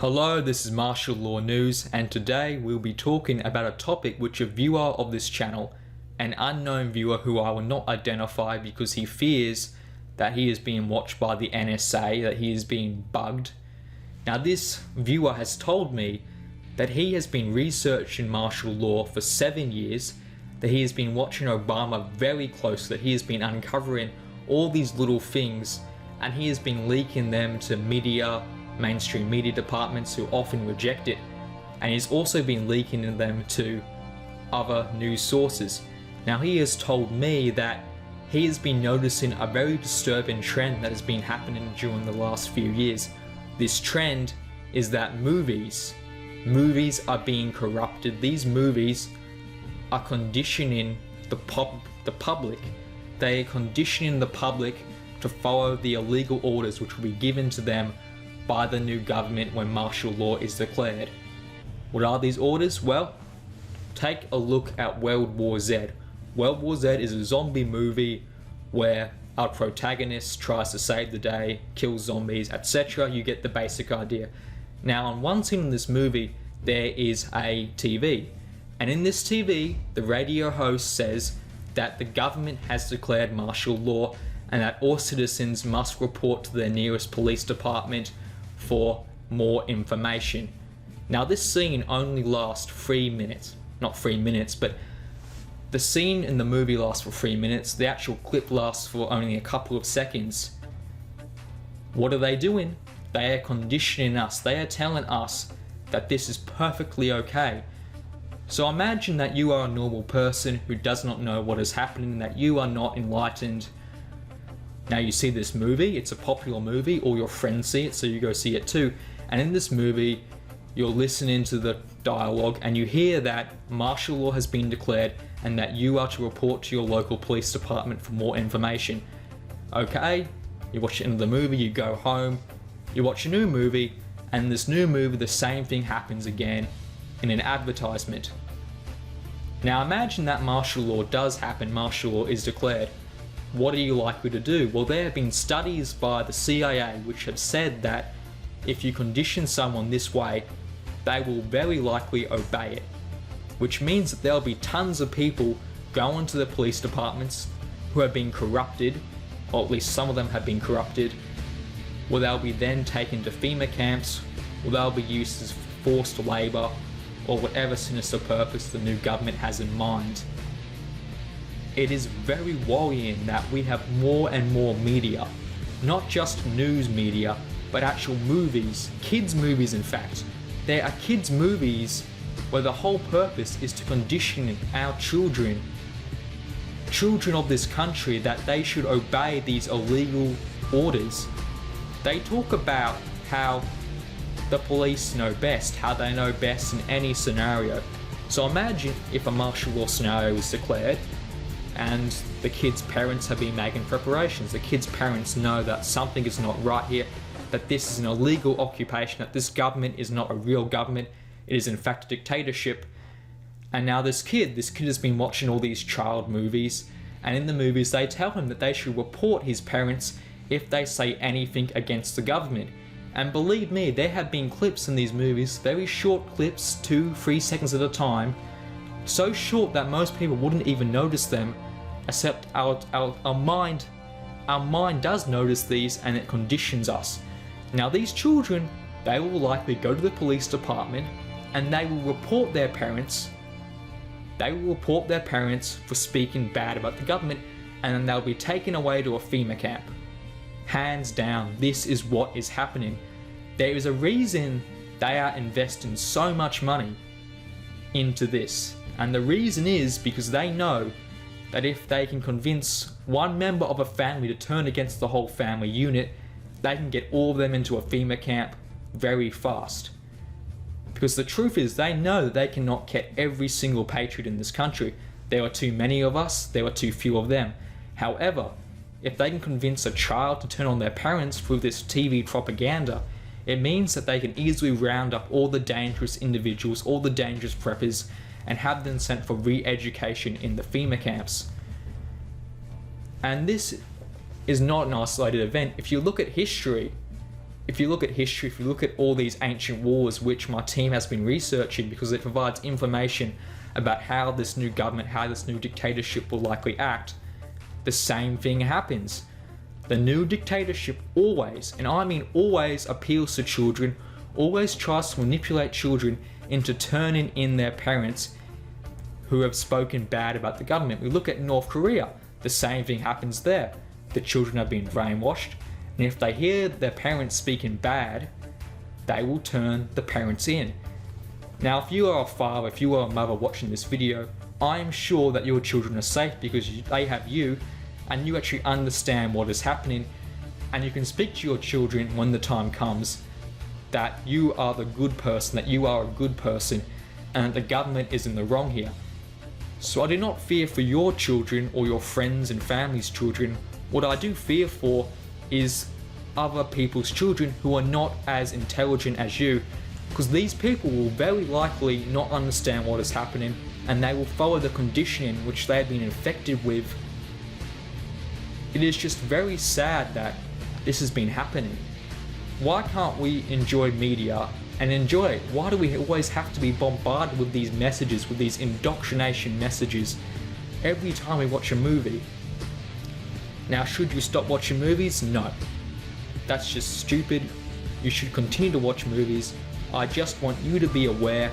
Hello, this is Martial Law News, and today we'll be talking about a topic which a viewer of this channel, an unknown viewer who I will not identify because he fears that he is being watched by the NSA, that he is being bugged. Now this viewer has told me that he has been researching martial law for 7 years, that he has been watching Obama very closely, that he has been uncovering all these little things, and he has been leaking them to media, mainstream media departments who often reject it, and he's also been leaking them to other news sources. Now he has told me that he has been noticing a very disturbing trend that has been happening during the last few years. This trend is that movies are being corrupted. These movies are conditioning the public. They are conditioning the public to follow the illegal orders which will be given to them by the new government when martial law is declared. What are these orders? Well, take a look at World War Z. World War Z is a zombie movie where our protagonist tries to save the day, kills zombies, etc. You get the basic idea. Now, on one scene in this movie, there is a TV. And in this TV, the radio host says that the government has declared martial law and that all citizens must report to their nearest police department for more information. Now this scene only lasts 3 minutes. Not 3 minutes, but the scene in the movie lasts for 3 minutes. The actual clip lasts for only a couple of seconds. What are they doing? They are conditioning us. They are telling us that this is perfectly okay. So imagine that you are a normal person who does not know what is happening, that you are not enlightened. Now you see this movie, it's a popular movie, all your friends see it, so you go see it too. And in this movie, you're listening to the dialogue and you hear that martial law has been declared and that you are to report to your local police department for more information. Okay, you watch the end of the movie, you go home, you watch a new movie, and in this new movie the same thing happens again in an advertisement. Now imagine that martial law does happen, martial law is declared. What are you likely to do? Well, there have been studies by the CIA which have said that if you condition someone this way, they will very likely obey it. Which means that there'll be tons of people going to the police departments who have been corrupted, or at least some of them have been corrupted, where they'll be then taken to FEMA camps, or they'll be used as forced labour, or whatever sinister purpose the new government has in mind. It is very worrying that we have more and more media, not just news media, but actual movies, kids movies in fact. There are kids movies where the whole purpose is to condition our children of this country, that they should obey these illegal orders. They talk about how the police know best, how they know best in any scenario. So imagine if a martial law scenario is declared and the kids' parents have been making preparations. The kids' parents know that something is not right here, that this is an illegal occupation, that this government is not a real government, it is in fact a dictatorship. And now this kid has been watching all these child movies, and in the movies they tell him that they should report his parents if they say anything against the government. And believe me, there have been clips in these movies, very short clips, 2-3 seconds at a time, so short that most people wouldn't even notice them, except our mind does notice these and it conditions us. Now these children, they will likely go to the police department and they will report their parents. They will report their parents for speaking bad about the government, and then they'll be taken away to a FEMA camp. Hands down, this is what is happening. There is a reason they are investing so much money into this. And the reason is because they know that if they can convince one member of a family to turn against the whole family unit, they can get all of them into a FEMA camp very fast. Because the truth is, they know that they cannot get every single patriot in this country. There are too many of us, there are too few of them. However, if they can convince a child to turn on their parents through this TV propaganda, it means that they can easily round up all the dangerous individuals, all the dangerous preppers, and have them sent for re-education in the FEMA camps. And this is not an isolated event. If you look at history, if you look at history, if you look at all these ancient wars, which my team has been researching because it provides information about how this new government, how this new dictatorship will likely act, the same thing happens. The new dictatorship always, and I mean always, appeals to children, always tries to manipulate children into turning in their parents who have spoken bad about the government. We look at North Korea, the same thing happens there. The children are being brainwashed, and if they hear their parents speaking bad, they will turn the parents in. Now, if you are a father, if you are a mother watching this video, I am sure that your children are safe because they have you, and you actually understand what is happening, and you can speak to your children when the time comes that you are the good person, that you are a good person, and the government is in the wrong here. So I do not fear for your children or your friends and family's children. What I do fear for is other people's children who are not as intelligent as you, because these people will very likely not understand what is happening, and they will follow the conditioning which they have been infected with. It is just very sad that this has been happening. Why can't we enjoy media and enjoy it? Why do we always have to be bombarded with these messages, with these indoctrination messages every time we watch a movie? Now, should you stop watching movies? No. That's just stupid. You should continue to watch movies. I just want you to be aware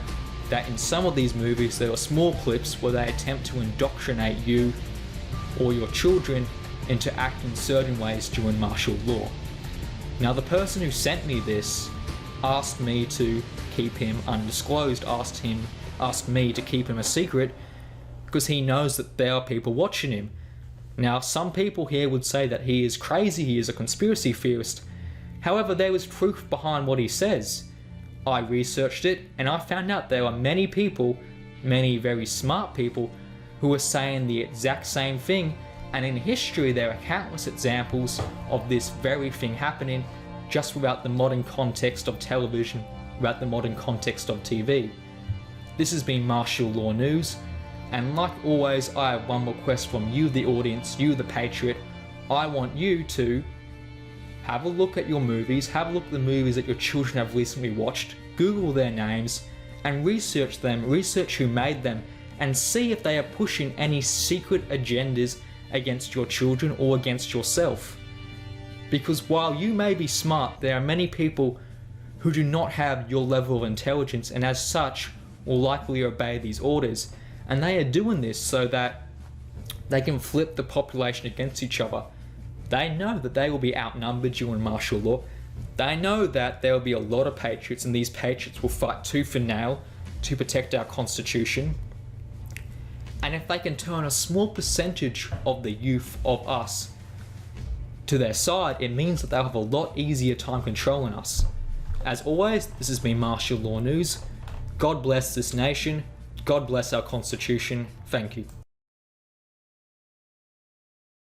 that in some of these movies there are small clips where they attempt to indoctrinate you or your children into acting certain ways during martial law. Now, the person who sent me this asked me to keep him undisclosed, asked me to keep him a secret because he knows that there are people watching him. Now, some people here would say that he is crazy, he is a conspiracy theorist. However, there is proof behind what he says. I researched it and I found out there are many people, many very smart people, who are saying the exact same thing, and in history there are countless examples of this very thing happening just without the modern context of television, without the modern context of TV. This has been Martial Law News, and like always, I have one request from you, the audience, you, the patriot. I want you to have a look at your movies, have a look at the movies that your children have recently watched, Google their names, and research them, research who made them, and see if they are pushing any secret agendas against your children or against yourself. Because while you may be smart, there are many people who do not have your level of intelligence, and as such will likely obey these orders. And they are doing this so that they can flip the population against each other. They know that they will be outnumbered during martial law. They know that there will be a lot of patriots, and these patriots will fight tooth and nail to protect our constitution. And if they can turn a small percentage of the youth of us to their side, it means that they'll have a lot easier time controlling us. As always, this has been Martial Law News. God bless this nation. God bless our constitution. Thank you.